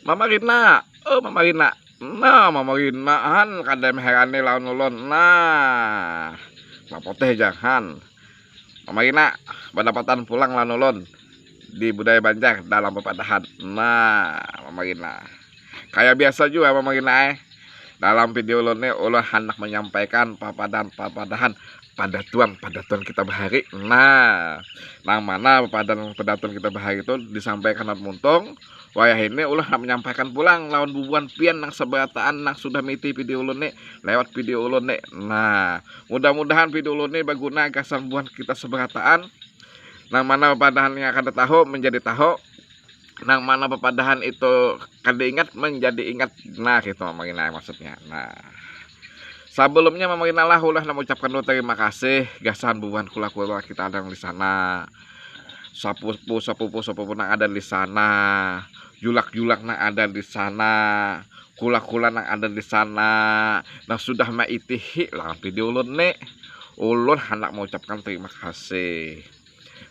Mama Rina, oh Mama Rina. Nah, Mama Rina han kada meherane lawan ulun. Nah, mapoteh jangan. Mama Rina, pendapatan pulang lawan ulun di budaya Banjar dalam pepadahan. Nah, Mama Rina. Kayak biasa juga Mama Rina. Dalam video ulun hendak menyampaikan papadahan padatuan kita bahari. Nah, nang mana padatuan kita bahari itu disampaikan dan muntung. Wayah ini ulah nak menyampaikan pulang lawan bubuan pian nang seberataan nang sudah miti video ulun lewat video ulun. Nah, mudah-mudahan video ulun berguna gasan buan kita seberataan. Nang mana papadahan yang akan tahu menjadi tahu. Nang mana pepadahan itu kada ingat menjadi ingat. Nah gitu Mama Rina maksudnya. Nah sebelumnya Mama Rina lah ulah mengucapkan terima kasih gasan bubuhan kula-kula kita ada di sana, sepupu nang ada di sana, julak nang ada di sana, kula-kula nang ada di sana. Nah sudah maitihi lah video ulun hendak mengucapkan terima kasih.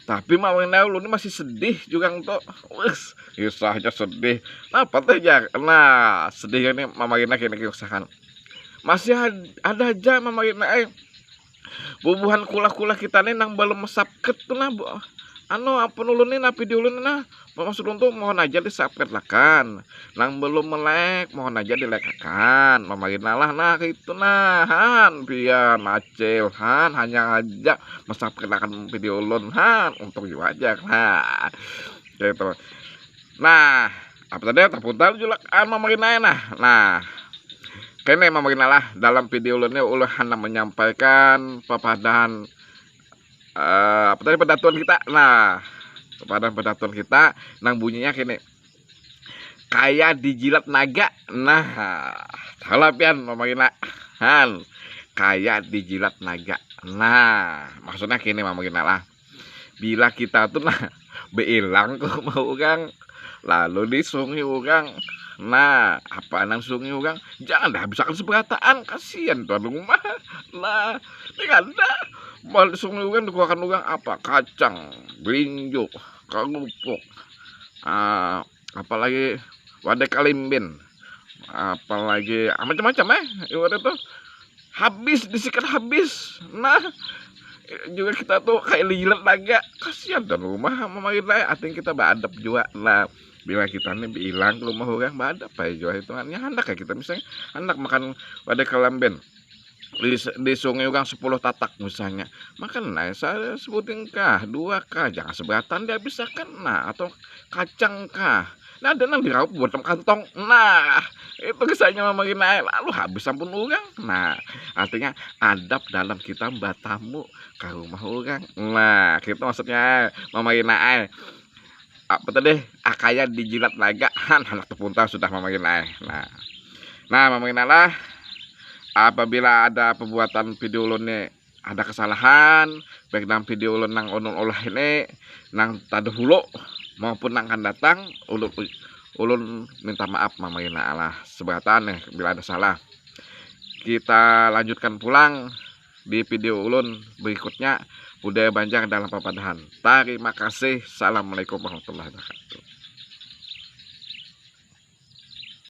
Tapi Mama Rina ulun masih sedih juga untuk wes kisahnya sedih. Nah patah aja. Nah sedih ini Mama Rina kini kisahan. Masih ada aja Mama Rina bubuhan kula-kula kita nih nang belum mesapket tuh nah bu. Apa ulun nih video ulun nah maksud ulun tuh mohon aja disubscribe kan. Nang belum melek mohon aja dilekakan Mama Rina lah. Nah itu nah han pian acil han hanya aja mesubscribe video ulun han untuk juga aja nah gitu. Nah apa tadi terputar julak Mama Rina nah kene Mama Rina lah dalam video ulun hendak menyampaikan papadahan apa tadi pedatuan kita. Nah kepada pedatuan kita nang bunyinya kini kayak dijilat naga. Nah salah pian Mama Rina han kayak dijilat naga. Nah maksudnya kini Mama Rina lah bila kita tuh nah beilang kok mau orang lalu disungi orang. Nah apa nang sungi orang jangan dah habiskan seberataan kasihan tuan rumah. Nah ini kan dah mal sungi orang dikeluarkan orang apa kacang berinjuk kerupuk apalagi wadah kalimbin apalagi macam-macam ibarat tuh habis disikat habis. Nah juga kita tuh kayak lilat naga kasihan dan rumah Mama Rina artinya kita beradab juga. Nah bila kita nih bilang ke rumah orang beradab apa juga hitungannya hendak kayak kita misalnya hendak makan wadah kalambin di sungai orang 10 tatak misalnya makan nah saya sebutin kah 2 kah jangan seberatan dia bisa kan nah atau kacang kah nah ada nang diraup buat kantong. Nah itu kisahnya Mama Rina lalu habis sampun orang. Nah artinya adab dalam kita bertamu ke rumah orang. Nah gitu maksudnya Mama Rina apa tadi kayak dijilat naga han anak terpuntal sudah Mama Rina. Nah Mama Rina lah apabila ada pembuatan video ulun ada kesalahan baik dalam video ulun nang olah ini nang tadahulu maupun nang akan datang ulun minta maaf Mama Rina lah seberatan bila ada salah. Kita lanjutkan pulang di video ulun berikutnya budaya Banjar dalam pepadahan. Terima kasih. Assalamualaikum warahmatullahi wabarakatuh.